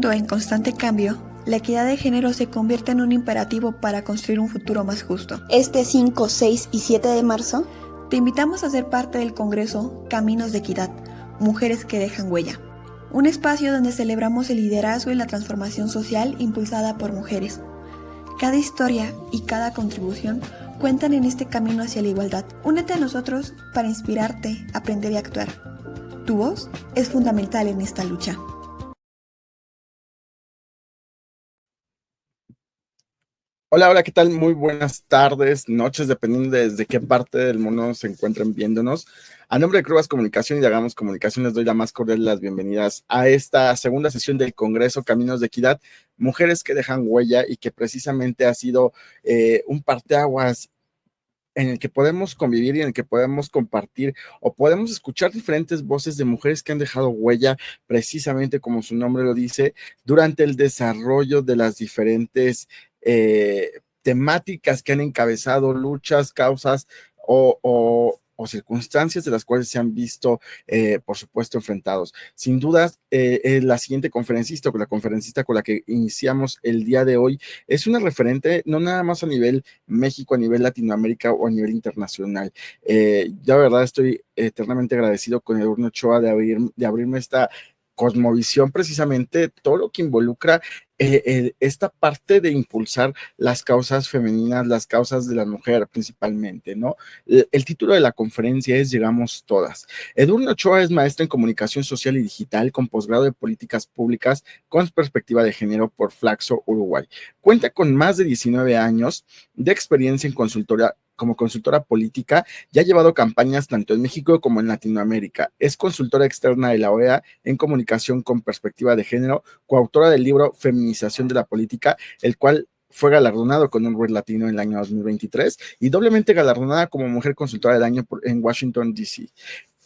mundo en constante cambio, la equidad de género se convierte en un imperativo para construir un futuro más justo. Este 5, 6 y 7 de marzo, te invitamos a ser parte del Congreso Caminos de Equidad, Mujeres que dejan huella. Un espacio donde celebramos el liderazgo y la transformación social impulsada por mujeres. Cada historia y cada contribución cuentan en este camino hacia la igualdad. Únete a nosotros para inspirarte, aprender y actuar. Tu voz es fundamental en esta lucha. Hola, hola, ¿qué tal? Muy buenas tardes, noches, dependiendo desde qué parte del mundo se encuentren viéndonos. A nombre de Crubas Comunicación y de Hagamos Comunicación, les doy la más cordial de las bienvenidas a esta segunda sesión del Congreso Caminos de Equidad, Mujeres que dejan huella, y que precisamente ha sido un parteaguas en el que podemos convivir y en el que podemos compartir o podemos escuchar diferentes voces de mujeres que han dejado huella, precisamente como su nombre lo dice, durante el desarrollo de las diferentes temáticas que han encabezado, luchas, causas o circunstancias de las cuales se han visto, por supuesto, enfrentados. Sin dudas, la siguiente conferencista o la conferencista con la que iniciamos el día de hoy es una referente, no nada más a nivel México, a nivel Latinoamérica o a nivel internacional. Yo, de verdad, estoy eternamente agradecido con Edurne Ochoa de abrirme esta cosmovisión, precisamente todo lo que involucra esta parte de impulsar las causas femeninas, las causas de la mujer principalmente, ¿no? El título de la conferencia es Llegamos Todas. Edurne Ochoa es maestra en comunicación social y digital con posgrado de políticas públicas con perspectiva de género por Flaxo, Uruguay. Cuenta con más de 19 años de experiencia en como consultora política, y ha llevado campañas tanto en México como en Latinoamérica. Es consultora externa de la OEA en comunicación con perspectiva de género, coautora del libro Feminización de la Política, el cual fue galardonado con un Red Latino en el año 2023 y doblemente galardonada como Mujer Consultora del Año en Washington, D.C.,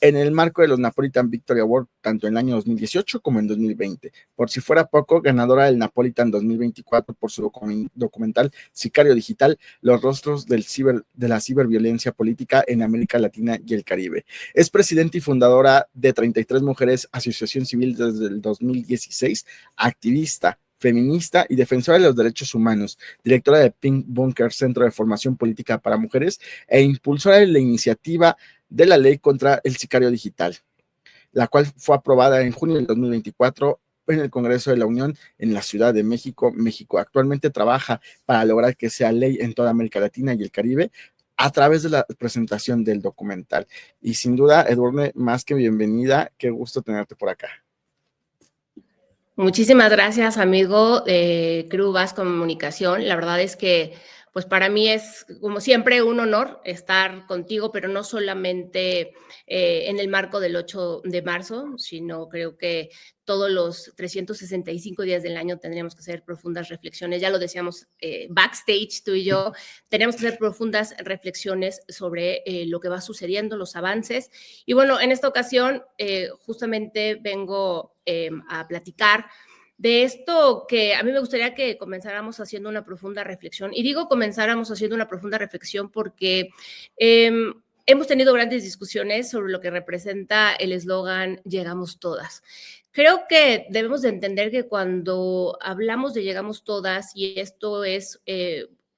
en el marco de los Napolitan Victory Award, tanto en el año 2018 como en 2020. Por si fuera poco, ganadora del Napolitan 2024 por su documental Sicario Digital, los rostros de la ciberviolencia política en América Latina y el Caribe. Es presidenta y fundadora de 33 Mujeres, asociación civil desde el 2016, activista, feminista y defensora de los derechos humanos, directora de Pink Bunker, Centro de Formación Política para Mujeres, e impulsora de la iniciativa de la ley contra el sicario digital, la cual fue aprobada en junio del 2024 en el Congreso de la Unión en la Ciudad de México, México. Actualmente trabaja para lograr que sea ley en toda América Latina y el Caribe a través de la presentación del documental. Y sin duda, Edurne, más que bienvenida, qué gusto tenerte por acá. Muchísimas gracias, amigo de Crubas Comunicación. La verdad es que, pues para mí es, como siempre, un honor estar contigo, pero no solamente en el marco del 8 de marzo, sino creo que todos los 365 días del año tendríamos que hacer profundas reflexiones. Ya lo decíamos backstage, tú y yo, tenemos que hacer profundas reflexiones sobre lo que va sucediendo, los avances. Y bueno, en esta ocasión justamente vengo a platicar de esto que a mí me gustaría que comenzáramos haciendo una profunda reflexión. Y digo comenzáramos haciendo una profunda reflexión porque hemos tenido grandes discusiones sobre lo que representa el eslogan Llegamos Todas. Creo que debemos de entender que cuando hablamos de Llegamos Todas, y esto es,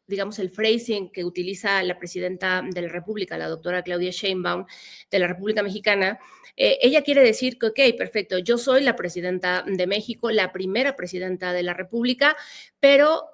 digamos, el phrasing que utiliza la presidenta de la República, la doctora Claudia Sheinbaum, de la República Mexicana, ella quiere decir que, ok, perfecto, yo soy la presidenta de México, la primera presidenta de la República, pero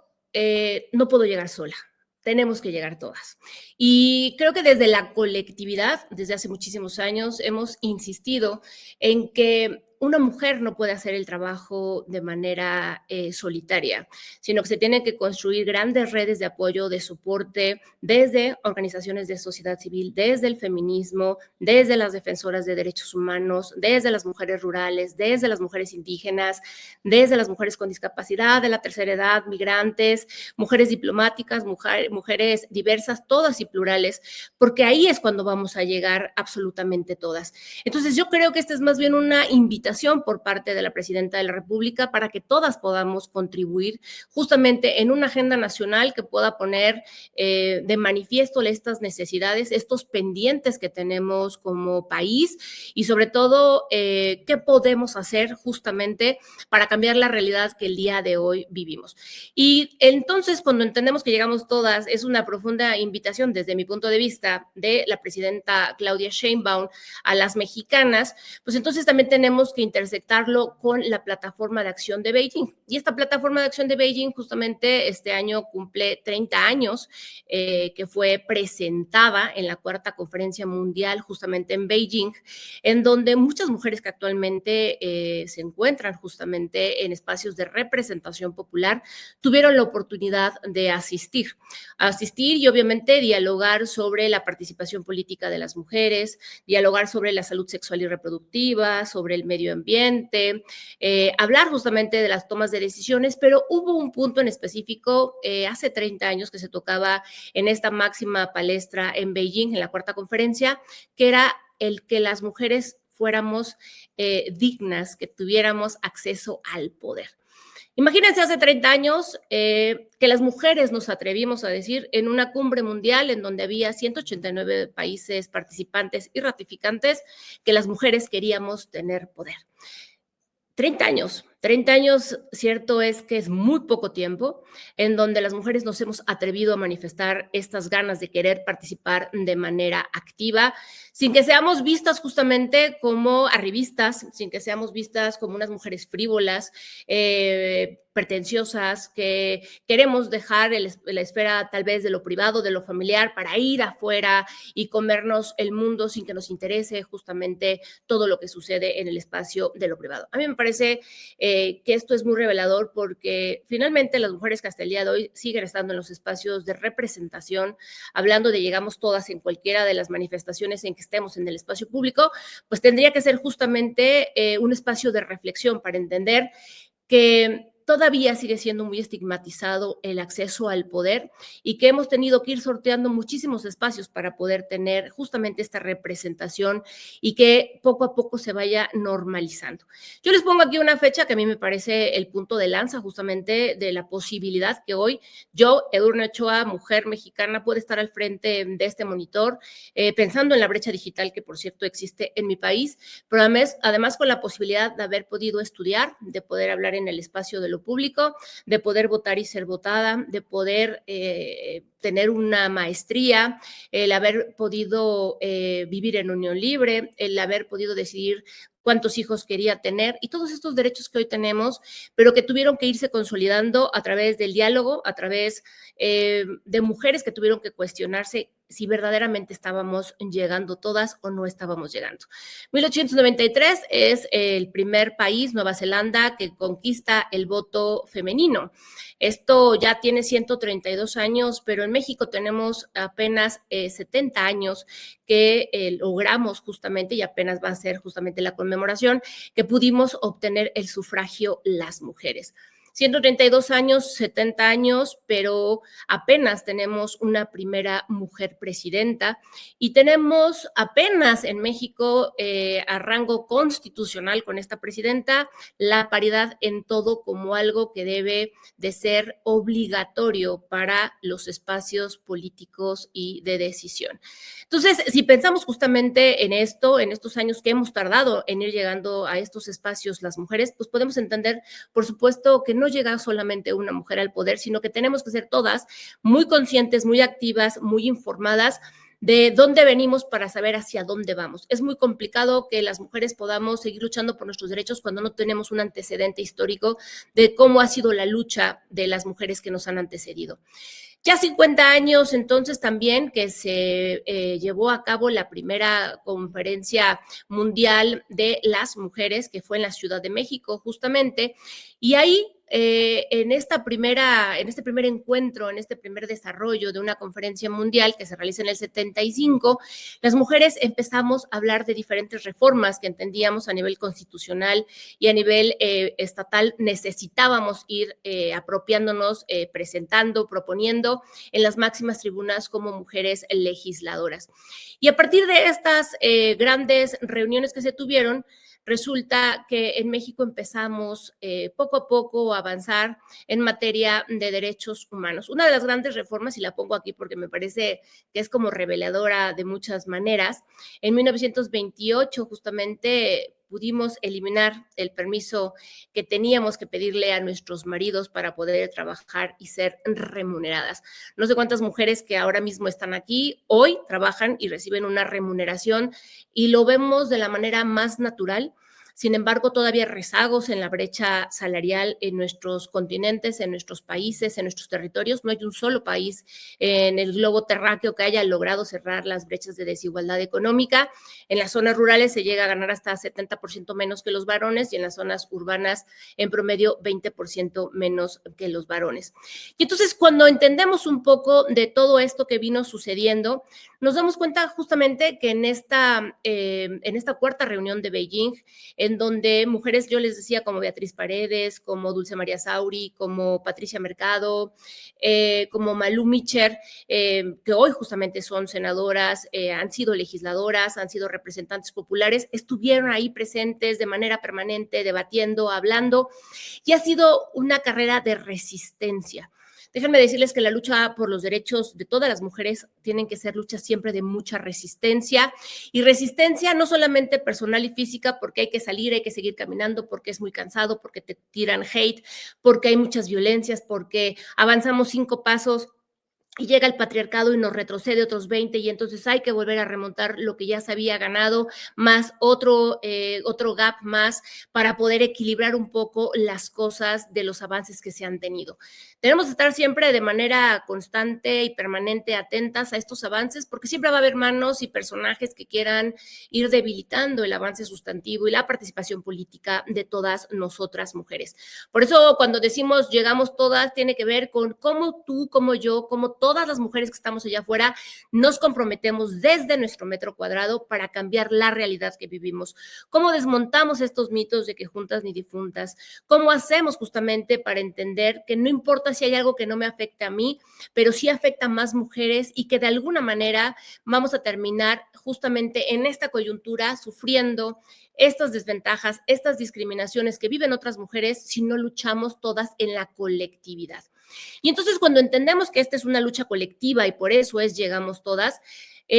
no puedo llegar sola. Tenemos que llegar todas. Y creo que desde la colectividad, desde hace muchísimos años, hemos insistido en que una mujer no puede hacer el trabajo de manera solitaria, sino que se tienen que construir grandes redes de apoyo, de soporte, desde organizaciones de sociedad civil, desde el feminismo, desde las defensoras de derechos humanos, desde las mujeres rurales, desde las mujeres indígenas, desde las mujeres con discapacidad, de la tercera edad, migrantes, mujeres diplomáticas, mujeres diversas, todas y plurales, porque ahí es cuando vamos a llegar absolutamente todas. Entonces yo creo que esta es más bien una invitación invitación por parte de la Presidenta de la República para que todas podamos contribuir justamente en una agenda nacional que pueda poner de manifiesto estas necesidades, estos pendientes que tenemos como país y sobre todo qué podemos hacer justamente para cambiar la realidad que el día de hoy vivimos. Y entonces, cuando entendemos que llegamos todas, es una profunda invitación desde mi punto de vista de la presidenta Claudia Sheinbaum a las mexicanas, pues entonces también tenemos que intersectarlo con la plataforma de acción de Beijing. Y esta plataforma de acción de Beijing justamente este año cumple 30 años, que fue presentada en la cuarta conferencia mundial justamente en Beijing, en donde muchas mujeres que actualmente se encuentran justamente en espacios de representación popular tuvieron la oportunidad de asistir y obviamente dialogar sobre la participación política de las mujeres, dialogar sobre la salud sexual y reproductiva, sobre el medio ambiente, hablar justamente de las tomas de decisiones, pero hubo un punto en específico hace 30 años que se tocaba en esta máxima palestra en Beijing, en la cuarta conferencia, que era el que las mujeres fuéramos dignas, que tuviéramos acceso al poder. Imagínense hace 30 años que las mujeres nos atrevimos a decir en una cumbre mundial en donde había 189 países participantes y ratificantes que las mujeres queríamos tener poder. 30 años, cierto es que es muy poco tiempo en donde las mujeres nos hemos atrevido a manifestar estas ganas de querer participar de manera activa, sin que seamos vistas justamente como arribistas, sin que seamos vistas como unas mujeres frívolas, pretenciosas, que queremos dejar la esfera tal vez de lo privado, de lo familiar, para ir afuera y comernos el mundo sin que nos interese justamente todo lo que sucede en el espacio de lo privado. A mí me parece que esto es muy revelador porque finalmente las mujeres que hasta el día de hoy siguen estando en los espacios de representación, hablando de llegamos todas en cualquiera de las manifestaciones en que estemos en el espacio público, pues tendría que ser justamente un espacio de reflexión para entender que todavía sigue siendo muy estigmatizado el acceso al poder y que hemos tenido que ir sorteando muchísimos espacios para poder tener justamente esta representación y que poco a poco se vaya normalizando. Yo les pongo aquí una fecha que a mí me parece el punto de lanza justamente de la posibilidad que hoy yo, Edurne Ochoa, mujer mexicana, puede estar al frente de este monitor, pensando en la brecha digital que por cierto existe en mi país, pero además con la posibilidad de haber podido estudiar, de poder hablar en el espacio de lo público, de poder votar y ser votada, de poder tener una maestría, el haber podido vivir en unión libre, el haber podido decidir cuántos hijos quería tener y todos estos derechos que hoy tenemos, pero que tuvieron que irse consolidando a través del diálogo, a través de mujeres que tuvieron que cuestionarse si verdaderamente estábamos llegando todas o no estábamos llegando. 1893 es el primer país, Nueva Zelanda, que conquista el voto femenino. Esto ya tiene 132 años, pero en México tenemos apenas 70 años que logramos justamente, y apenas va a ser justamente la conmemoración, que pudimos obtener el sufragio las mujeres. 132 años, 70 años, pero apenas tenemos una primera mujer presidenta y tenemos apenas en México a rango constitucional con esta presidenta la paridad en todo como algo que debe de ser obligatorio para los espacios políticos y de decisión. Entonces, si pensamos justamente en esto, en estos años que hemos tardado en ir llegando a estos espacios las mujeres, pues podemos entender, por supuesto, que no llega solamente una mujer al poder, sino que tenemos que ser todas muy conscientes, muy activas, muy informadas de dónde venimos para saber hacia dónde vamos. Es muy complicado que las mujeres podamos seguir luchando por nuestros derechos cuando no tenemos un antecedente histórico de cómo ha sido la lucha de las mujeres que nos han antecedido. Ya 50 años entonces también que se llevó a cabo la primera conferencia mundial de las mujeres, que fue en la Ciudad de México justamente, y ahí en este primer encuentro, en este primer desarrollo de una conferencia mundial que se realiza en el 75, las mujeres empezamos a hablar de diferentes reformas que entendíamos a nivel constitucional y a nivel estatal necesitábamos ir apropiándonos, presentando, proponiendo en las máximas tribunas como mujeres legisladoras. Y a partir de estas grandes reuniones que se tuvieron, resulta que en México empezamos poco a poco a avanzar en materia de derechos humanos. Una de las grandes reformas, y la pongo aquí porque me parece que es como reveladora de muchas maneras, en 1928 justamente pudimos eliminar el permiso que teníamos que pedirle a nuestros maridos para poder trabajar y ser remuneradas. No sé cuántas mujeres que ahora mismo están aquí hoy trabajan y reciben una remuneración y lo vemos de la manera más natural. Sin embargo, todavía hay rezagos en la brecha salarial en nuestros continentes, en nuestros países, en nuestros territorios. No hay un solo país en el globo terráqueo que haya logrado cerrar las brechas de desigualdad económica. En las zonas rurales se llega a ganar hasta 70% menos que los varones y en las zonas urbanas en promedio 20% menos que los varones. Y entonces, cuando entendemos un poco de todo esto que vino sucediendo, nos damos cuenta justamente que en esta cuarta reunión de Beijing, en donde mujeres, yo les decía, como Beatriz Paredes, como Dulce María Sauri, como Patricia Mercado, como Malú Micher, que hoy justamente son senadoras, han sido legisladoras, han sido representantes populares, estuvieron ahí presentes de manera permanente, debatiendo, hablando, y ha sido una carrera de resistencia. Déjenme decirles que la lucha por los derechos de todas las mujeres tienen que ser luchas siempre de mucha resistencia, y resistencia no solamente personal y física, porque hay que salir, hay que seguir caminando, porque es muy cansado, porque te tiran hate, porque hay muchas violencias, porque avanzamos 5 pasos y llega el patriarcado y nos retrocede otros 20 y entonces hay que volver a remontar lo que ya se había ganado, más otro gap más para poder equilibrar un poco las cosas de los avances que se han tenido. Tenemos que estar siempre de manera constante y permanente atentas a estos avances porque siempre va a haber manos y personajes que quieran ir debilitando el avance sustantivo y la participación política de todas nosotras mujeres. Por eso cuando decimos llegamos todas, tiene que ver con cómo tú, como yo, como todas las mujeres que estamos allá afuera, nos comprometemos desde nuestro metro cuadrado para cambiar la realidad que vivimos. Cómo desmontamos estos mitos de que juntas ni difuntas, cómo hacemos justamente para entender que no importa si hay algo que no me afecta a mí, pero sí afecta a más mujeres y que de alguna manera vamos a terminar justamente en esta coyuntura sufriendo estas desventajas, estas discriminaciones que viven otras mujeres si no luchamos todas en la colectividad. Y entonces cuando entendemos que esta es una lucha colectiva y por eso llegamos todas,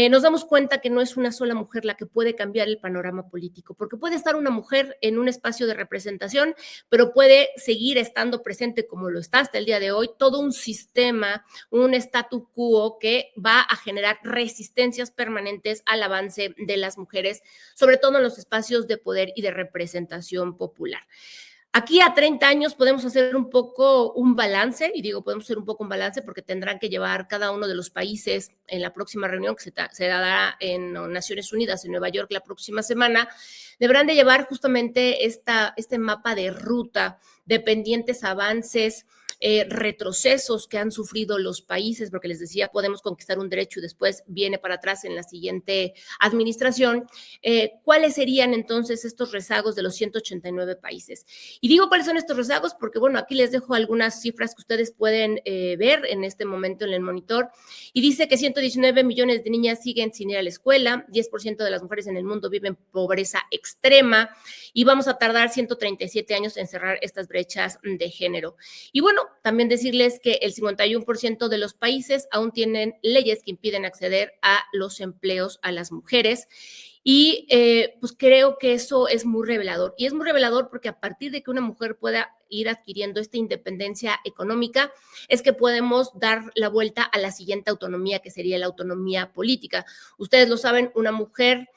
nos damos cuenta que no es una sola mujer la que puede cambiar el panorama político, porque puede estar una mujer en un espacio de representación, pero puede seguir estando presente como lo está hasta el día de hoy, todo un sistema, un statu quo que va a generar resistencias permanentes al avance de las mujeres, sobre todo en los espacios de poder y de representación popular. Aquí a 30 años podemos hacer un poco un balance, y digo podemos hacer un poco un balance porque tendrán que llevar cada uno de los países en la próxima reunión que se dará en Naciones Unidas en Nueva York la próxima semana, deberán de llevar justamente este mapa de ruta de pendientes avances, retrocesos que han sufrido los países, porque les decía, podemos conquistar un derecho y después viene para atrás en la siguiente administración. ¿Cuáles serían entonces estos rezagos de los 189 países? Y digo cuáles son estos rezagos porque, bueno, aquí les dejo algunas cifras que ustedes pueden ver en este momento en el monitor, y dice que 119 millones de niñas siguen sin ir a la escuela, 10% de las mujeres en el mundo viven pobreza extrema, y vamos a tardar 137 años en cerrar estas brechas de género. Y bueno, también decirles que el 51% de los países aún tienen leyes que impiden acceder a los empleos a las mujeres. Y pues creo que eso es muy revelador. Y es muy revelador porque a partir de que una mujer pueda ir adquiriendo esta independencia económica, es que podemos dar la vuelta a la siguiente autonomía, que sería la autonomía política. Ustedes lo saben, una mujer,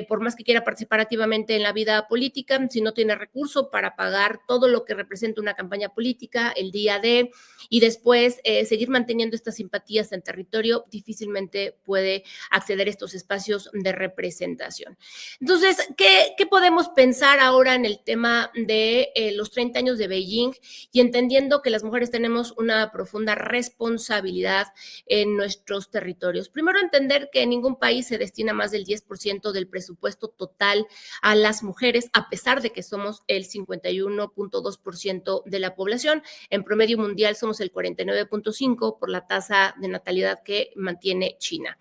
por más que quiera participar activamente en la vida política, si no tiene recurso para pagar todo lo que representa una campaña política, el día de, y después seguir manteniendo estas simpatías en territorio, difícilmente puede acceder a estos espacios de representación. Entonces, ¿qué podemos pensar ahora en el tema de los 30 años de Beijing y entendiendo que las mujeres tenemos una profunda responsabilidad en nuestros territorios? Primero, entender que en ningún país se destina más del 10% del presupuesto total a las mujeres, a pesar de que somos el 51.2% de la población. En promedio mundial somos el 49.5% por la tasa de natalidad que mantiene China.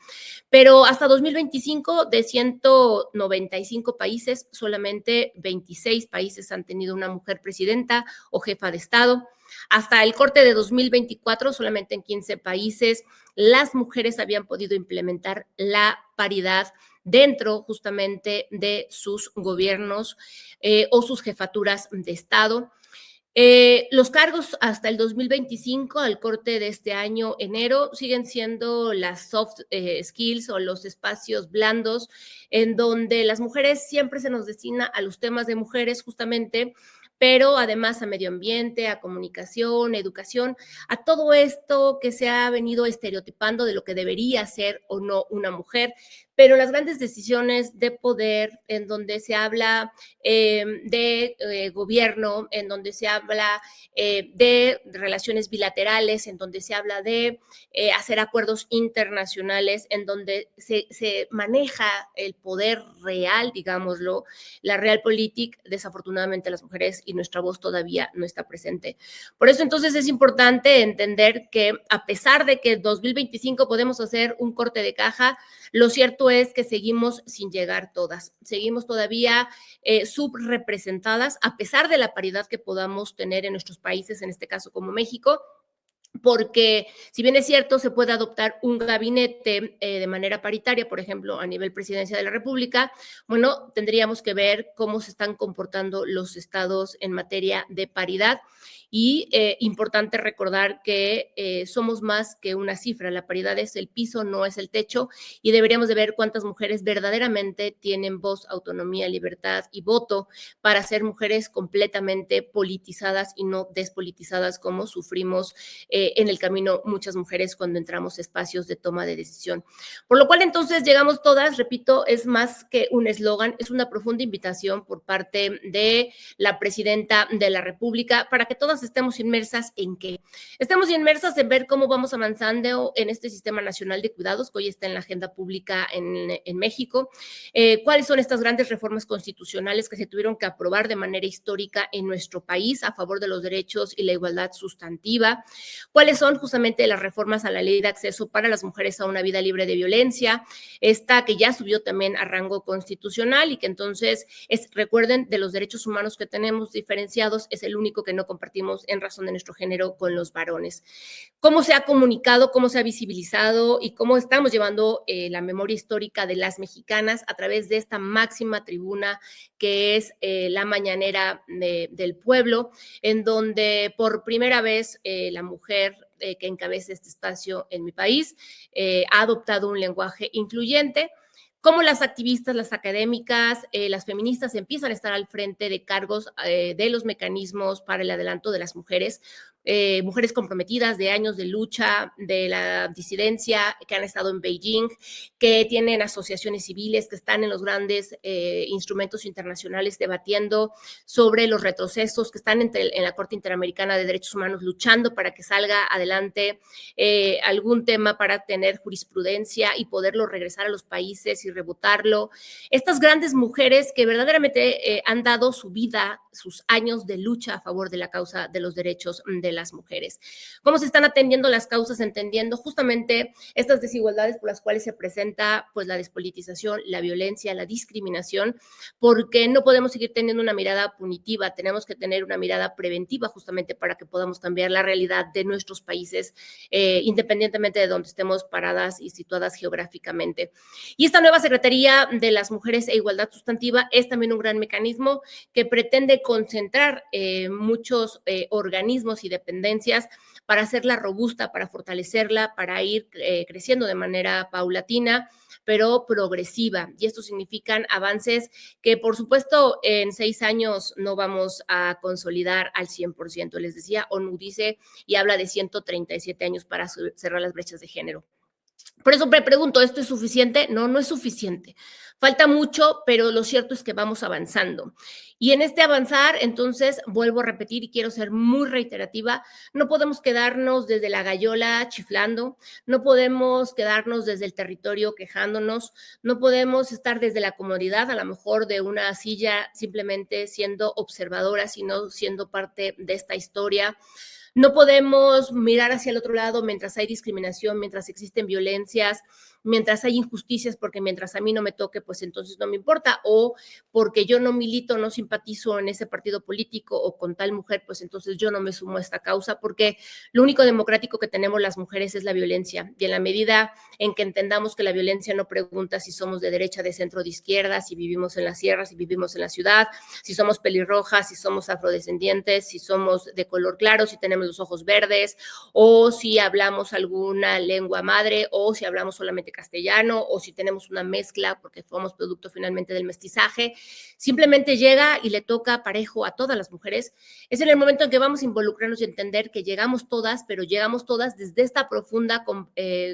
Pero hasta 2025, de 100 195 países, solamente 26 países han tenido una mujer presidenta o jefa de Estado. Hasta el corte de 2024, solamente en 15 países, las mujeres habían podido implementar la paridad dentro justamente de sus gobiernos o sus jefaturas de Estado. Los cargos hasta el 2025, al corte de este año, enero, siguen siendo las soft skills o los espacios blandos en donde las mujeres siempre se nos destina a los temas de mujeres justamente, pero además a medio ambiente, a comunicación, educación, a todo esto que se ha venido estereotipando de lo que debería ser o no una mujer, pero las grandes decisiones de poder en donde se habla de gobierno, en donde se habla de relaciones bilaterales, en donde se habla de hacer acuerdos internacionales, en donde se maneja el poder real, digámoslo, la realpolitik, desafortunadamente las mujeres y nuestra voz todavía no está presente. Por eso entonces es importante entender que a pesar de que en 2025 podemos hacer un corte de caja, lo cierto es que seguimos sin llegar todas, seguimos todavía subrepresentadas, a pesar de la paridad que podamos tener en nuestros países, en este caso como México, porque si bien es cierto, se puede adoptar un gabinete de manera paritaria, por ejemplo, a nivel presidencia de la República, bueno, tendríamos que ver cómo se están comportando los estados en materia de paridad. Y importante recordar que somos más que una cifra, la paridad es el piso, no es el techo, y deberíamos de ver cuántas mujeres verdaderamente tienen voz, autonomía, libertad y voto para ser mujeres completamente politizadas y no despolitizadas como sufrimos en el camino muchas mujeres cuando entramos a espacios de toma de decisión. Por lo cual entonces llegamos todas, repito, es más que un eslogan, es una profunda invitación por parte de la presidenta de la República para que todas estemos inmersas en qué. Estamos inmersas en ver cómo vamos avanzando en este Sistema Nacional de Cuidados que hoy está en la agenda pública en México, cuáles son estas grandes reformas constitucionales que se tuvieron que aprobar de manera histórica en nuestro país a favor de los derechos y la igualdad sustantiva, cuáles son justamente las reformas a la ley de acceso para las mujeres a una vida libre de violencia, esta que ya subió también a rango constitucional y que entonces recuerden, de los derechos humanos que tenemos diferenciados, es el único que no compartimos en razón de nuestro género con los varones. Cómo se ha comunicado, cómo se ha visibilizado y cómo estamos llevando la memoria histórica de las mexicanas a través de esta máxima tribuna que es la mañanera del pueblo, en donde por primera vez la mujer que encabeza este espacio en mi país ha adoptado un lenguaje incluyente. Cómo las activistas, las académicas, las feministas empiezan a estar al frente de cargos de los mecanismos para el adelanto de las mujeres, mujeres comprometidas de años de lucha, de la disidencia, que han estado en Beijing, que tienen asociaciones civiles, que están en los grandes instrumentos internacionales debatiendo sobre los retrocesos, que están en la Corte Interamericana de Derechos Humanos luchando para que salga adelante algún tema para tener jurisprudencia y poderlo regresar a los países y rebotarlo. Estas grandes mujeres que verdaderamente han dado su vida, sus años de lucha a favor de la causa de los derechos de las mujeres. ¿Cómo se están atendiendo las causas, entendiendo justamente estas desigualdades por las cuales se presenta pues la despolitización, la violencia, la discriminación? Porque no podemos seguir teniendo una mirada punitiva, tenemos que tener una mirada preventiva justamente para que podamos cambiar la realidad de nuestros países, independientemente de donde estemos paradas y situadas geográficamente. Y esta nueva Secretaría de las Mujeres e Igualdad Sustantiva es también un gran mecanismo que pretende concentrar muchos organismos y dependencias para hacerla robusta, para fortalecerla, para ir creciendo de manera paulatina, pero progresiva. Y esto significan avances que, por supuesto, en 6 años no vamos a consolidar al 100%. Les decía, ONU dice y habla de 137 años para cerrar las brechas de género. Por eso me pregunto, ¿esto es suficiente? No, no es suficiente. Falta mucho, pero lo cierto es que vamos avanzando. Y en este avanzar, entonces, vuelvo a repetir y quiero ser muy reiterativa, no podemos quedarnos desde la gallola chiflando, no podemos quedarnos desde el territorio quejándonos, no podemos estar desde la comodidad, a lo mejor de una silla, simplemente siendo observadoras, sino siendo parte de esta historia. No podemos mirar hacia el otro lado mientras hay discriminación, mientras existen violencias mientras hay injusticias, porque mientras a mí no me toque, pues entonces no me importa, o porque yo no milito, no simpatizo en ese partido político o con tal mujer, pues entonces yo no me sumo a esta causa, porque lo único democrático que tenemos las mujeres es la violencia, y en la medida en que entendamos que la violencia no pregunta si somos de derecha, de centro, de izquierda, si vivimos en las sierras, si vivimos en la ciudad, si somos pelirrojas, si somos afrodescendientes, si somos de color claro, si tenemos los ojos verdes, o si hablamos alguna lengua madre, o si hablamos solamente castellano, o si tenemos una mezcla porque somos producto finalmente del mestizaje, simplemente llega y le toca parejo a todas las mujeres. Es en el momento en que vamos a involucrarnos y entender que llegamos todas, pero llegamos todas desde esta profunda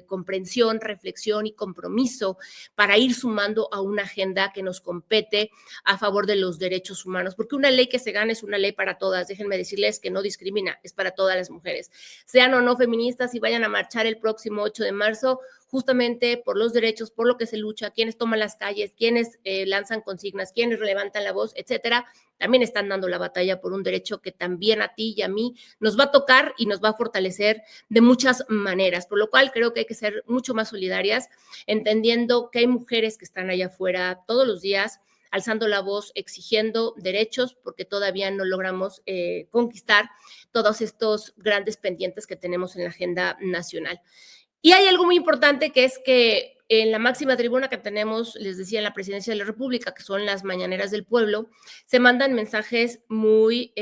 comprensión, reflexión y compromiso para ir sumando a una agenda que nos compete a favor de los derechos humanos, porque una ley que se gana es una ley para todas. Déjenme decirles que no discrimina, es para todas las mujeres, sean o no feministas, y vayan a marchar el próximo 8 de marzo, justamente por los derechos, por lo que se lucha, quienes toman las calles, quienes lanzan consignas, quienes levantan la voz, etcétera, también están dando la batalla por un derecho que también a ti y a mí nos va a tocar y nos va a fortalecer de muchas maneras, por lo cual creo que hay que ser mucho más solidarias, entendiendo que hay mujeres que están allá afuera todos los días, alzando la voz, exigiendo derechos, porque todavía no logramos conquistar todos estos grandes pendientes que tenemos en la agenda nacional. Y hay algo muy importante, que es que en la máxima tribuna que tenemos, les decía, en la Presidencia de la República, que son las mañaneras del pueblo, se mandan mensajes muy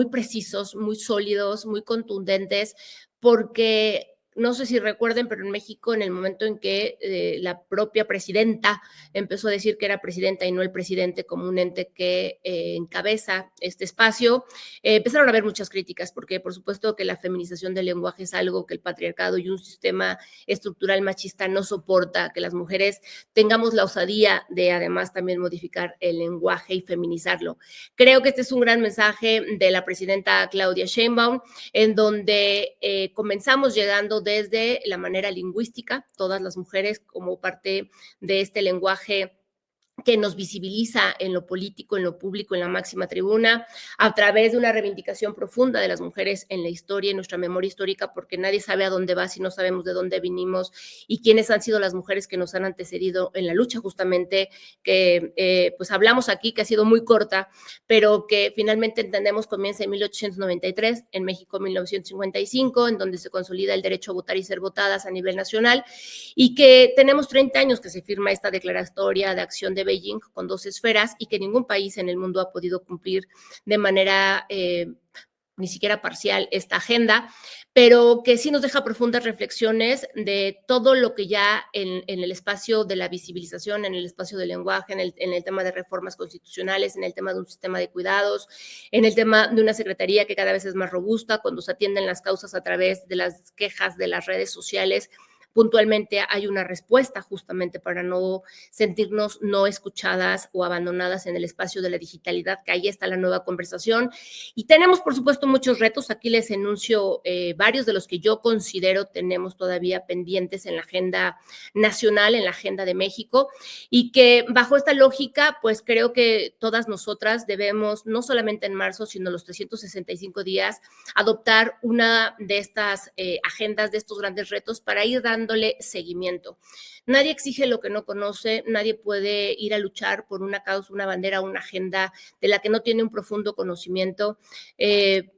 precisos, muy sólidos, muy contundentes, porque no sé si recuerden, pero en México, en el momento en que la propia presidenta empezó a decir que era presidenta y no el presidente como un ente que encabeza este espacio, empezaron a haber muchas críticas, porque por supuesto que la feminización del lenguaje es algo que el patriarcado y un sistema estructural machista no soporta, que las mujeres tengamos la osadía de además también modificar el lenguaje y feminizarlo. Creo que este es un gran mensaje de la presidenta Claudia Sheinbaum, en donde comenzamos llegando desde la manera lingüística, todas las mujeres como parte de este lenguaje que nos visibiliza en lo político, en lo público, en la máxima tribuna, a través de una reivindicación profunda de las mujeres en la historia, en nuestra memoria histórica, porque nadie sabe a dónde va si no sabemos de dónde vinimos y quiénes han sido las mujeres que nos han antecedido en la lucha, justamente, que pues hablamos aquí, que ha sido muy corta, pero que finalmente entendemos comienza en 1893, en México 1955, en donde se consolida el derecho a votar y ser votadas a nivel nacional, y que tenemos 30 años que se firma esta declaratoria de acción de Beijing con 2 esferas, y que ningún país en el mundo ha podido cumplir de manera ni siquiera parcial esta agenda, pero que sí nos deja profundas reflexiones de todo lo que ya en el espacio de la visibilización, en el espacio del lenguaje, en el tema de reformas constitucionales, en el tema de un sistema de cuidados, en el tema de una secretaría que cada vez es más robusta, cuando se atienden las causas a través de las quejas de las redes sociales. Puntualmente hay una respuesta justamente para no sentirnos no escuchadas o abandonadas en el espacio de la digitalidad, que ahí está la nueva conversación. Y tenemos, por supuesto, muchos retos. Aquí les enuncio varios de los que yo considero tenemos todavía pendientes en la agenda nacional, en la agenda de México, y que bajo esta lógica, pues creo que todas nosotras debemos, no solamente en marzo, sino los 365 días, adoptar una de estas agendas, de estos grandes retos, para ir dándole seguimiento. Nadie exige lo que no conoce, nadie puede ir a luchar por una causa, una bandera, una agenda de la que no tiene un profundo conocimiento,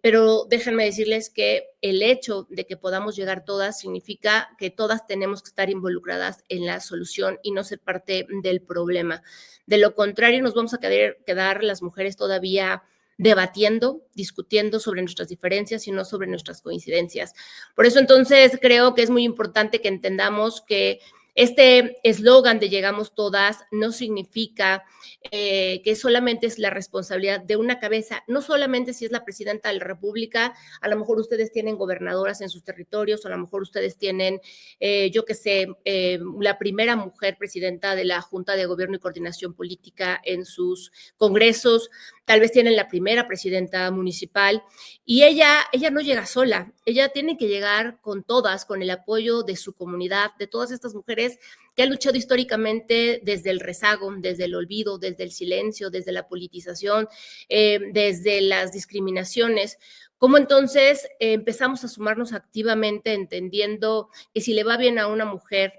pero déjenme decirles que el hecho de que podamos llegar todas significa que todas tenemos que estar involucradas en la solución y no ser parte del problema. De lo contrario, nos vamos a quedar las mujeres todavía debatiendo, discutiendo sobre nuestras diferencias y no sobre nuestras coincidencias. Por eso entonces creo que es muy importante que entendamos que este eslogan de llegamos todas no significa que solamente es la responsabilidad de una cabeza, no solamente si es la presidenta de la República, a lo mejor ustedes tienen gobernadoras en sus territorios, a lo mejor ustedes tienen, la primera mujer presidenta de la Junta de Gobierno y Coordinación Política en sus congresos, tal vez tienen la primera presidenta municipal, y ella no llega sola, ella tiene que llegar con todas, con el apoyo de su comunidad, de todas estas mujeres que han luchado históricamente desde el rezago, desde el olvido, desde el silencio, desde la politización, desde las discriminaciones. ¿Cómo entonces empezamos a sumarnos activamente entendiendo que si le va bien a una mujer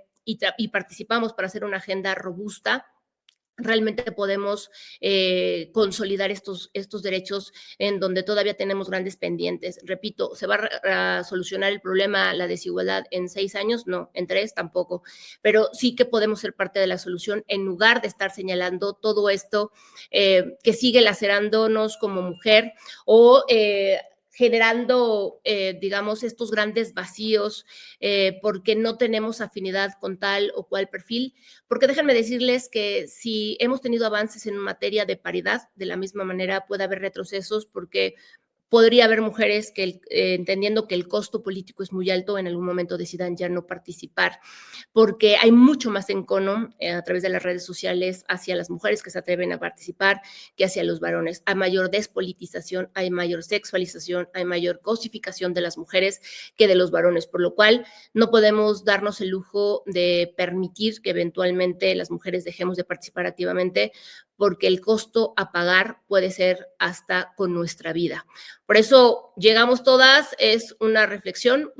y participamos para hacer una agenda robusta, realmente podemos consolidar estos derechos en donde todavía tenemos grandes pendientes. Repito, ¿se va a solucionar el problema, la desigualdad en 6 años? No, en 3 tampoco, pero sí que podemos ser parte de la solución en lugar de estar señalando todo esto que sigue lacerándonos como mujer o generando, digamos, estos grandes vacíos porque no tenemos afinidad con tal o cual perfil, porque déjenme decirles que si hemos tenido avances en materia de paridad, de la misma manera puede haber retrocesos porque podría haber mujeres que, entendiendo que el costo político es muy alto, en algún momento decidan ya no participar, porque hay mucho más encono a través de las redes sociales hacia las mujeres que se atreven a participar que hacia los varones. Hay mayor despolitización, hay mayor sexualización, hay mayor cosificación de las mujeres que de los varones, por lo cual no podemos darnos el lujo de permitir que eventualmente las mujeres dejemos de participar activamente, porque el costo a pagar puede ser hasta con nuestra vida. Por eso llegamos todas, es una reflexión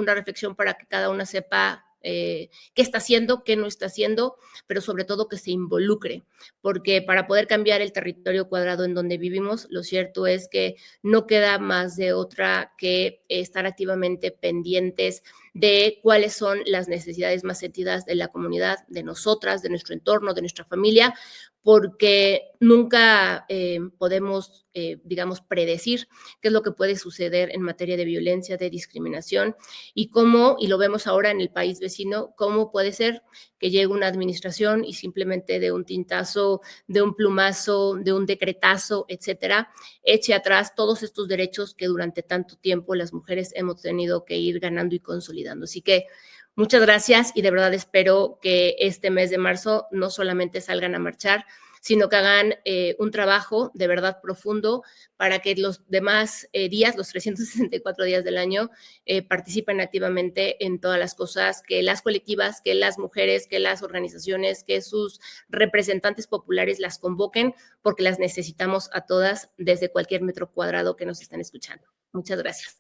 para que cada una sepa qué está haciendo, qué no está haciendo, pero sobre todo que se involucre, porque para poder cambiar el territorio cuadrado en donde vivimos, lo cierto es que no queda más de otra que estar activamente pendientes de cuáles son las necesidades más sentidas de la comunidad, de nosotras, de nuestro entorno, de nuestra familia, porque nunca podemos, digamos, predecir qué es lo que puede suceder en materia de violencia, de discriminación y cómo, y lo vemos ahora en el país vecino, cómo puede ser que llegue una administración y simplemente de un tintazo, de un plumazo, de un decretazo, etcétera, eche atrás todos estos derechos que durante tanto tiempo las mujeres hemos tenido que ir ganando y consolidando. Así que muchas gracias y de verdad espero que este mes de marzo no solamente salgan a marchar, sino que hagan un trabajo de verdad profundo para que los demás días, los 364 días del año, participen activamente en todas las cosas que las colectivas, que las mujeres, que las organizaciones, que sus representantes populares las convoquen, porque las necesitamos a todas desde cualquier metro cuadrado que nos están escuchando. Muchas gracias.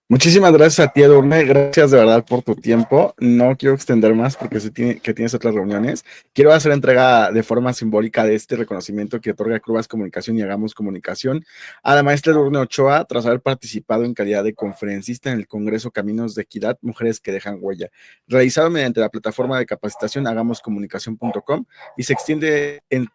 Muchísimas gracias a ti, Edurne. Gracias de verdad por tu tiempo. No quiero extender más porque sé que tienes otras reuniones. Quiero hacer entrega de forma simbólica de este reconocimiento que otorga Crubas Comunicación y Hagamos Comunicación a la maestra Edurne Ochoa tras haber participado en calidad de conferencista en el Congreso Caminos de Equidad, Mujeres que Dejan Huella, realizado mediante la plataforma de capacitación hagamoscomunicación.com y se extiende el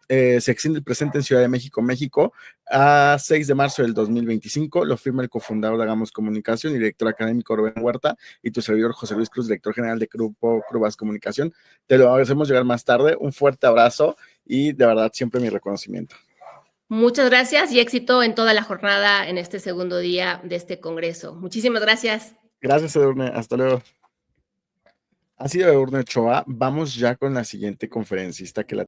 presente en Ciudad de México, México, a 6 de marzo del 2025. Lo firma el cofundador de Hagamos Comunicación y director académico Rubén Huerta y tu servidor José Luis Cruz, director general de Grupo Crubas Comunicación. Te lo hacemos llegar más tarde. Un fuerte abrazo y de verdad siempre mi reconocimiento. Muchas gracias y éxito en toda la jornada en este segundo día de este congreso. Muchísimas gracias. Gracias, Edurne. Hasta luego. Ha sido Edurne Ochoa. Vamos ya con la siguiente conferencista que la